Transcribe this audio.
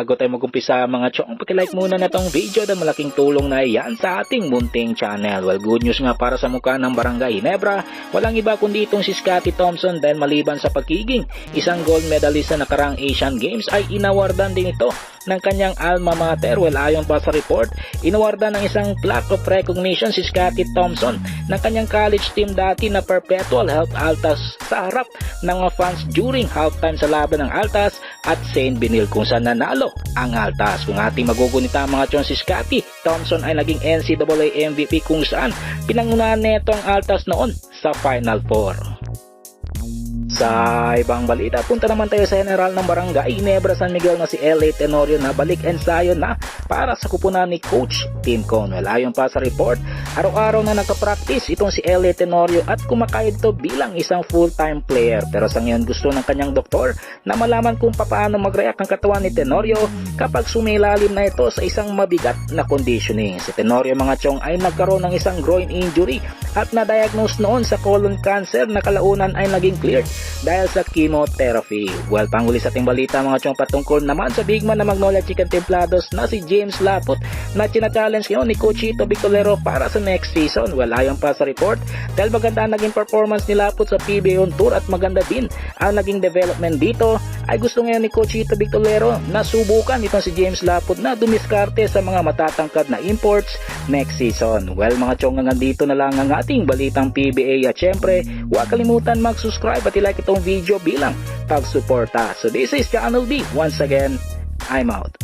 bago tayo mag-umpisa mga chong, pakilike muna na tong video dahil malaking tulong na yan sa ating munting channel. Well, good news nga para sa mukha ng Barangay Ginebra, walang iba kundi itong si Scottie Thompson dahil maliban sa pagiging isang gold medalist sa nakarang Asian Games ay inawardan din ito ng kanyang alma mater. Well, ayon pa sa report, inawardan ng isang plaque of recognition si Scottie Thompson ng kanyang college team dati na Perpetual Health Altas sa harap ng mga fans during halftime sa laban ng Altas at St. Benil kung saan nanalo ang Altas. Kung ating magugunita mga chon, si Scottie Thompson ay naging NCAA MVP kung saan pinangunahan neto ang Altas noon sa Final Four. Sa ibang balita, punta naman tayo sa general ng Barangay Ginebra San Miguel na si L.A. Tenorio na balik ensayo na para sa kupunan ni Coach Tim Conwell. Ayon pa sa report, araw-araw na nagka-practice itong si L.A. Tenorio at kumakayod to bilang isang full-time player. Pero sa ngayon gusto ng kanyang doktor na malaman kung paano mag-react ang katawan ni Tenorio kapag sumilalim na ito sa isang mabigat na conditioning. Si Tenorio mga chong ay nagkaroon ng isang groin injury at na-diagnose noon sa colon cancer na kalaunan ay naging cleared dahil sa chemotherapy. Well, panghuli sa ating balita mga chong, patungkol naman sa big man na Magnolia Chicken Templados na si James Laput na china-challenge ngayon ni Coach Chito Victorero para sa next season. Well, ayon pa sa report, dahil maganda ang naging performance ni Laput sa PBA on Tour at maganda din ang naging development dito, ay gusto ngayon ni Coach Chito Victorero na subukan itong si James Laput na dumiskarte sa mga matatangkad na imports next season. Well mga chong, hanggang dito na lang ang ating balitang PBA at syempre, huwag kalimutan mag-subscribe at i-like itong video bilang pagsuporta. So this is Channel B. Once again, I'm out.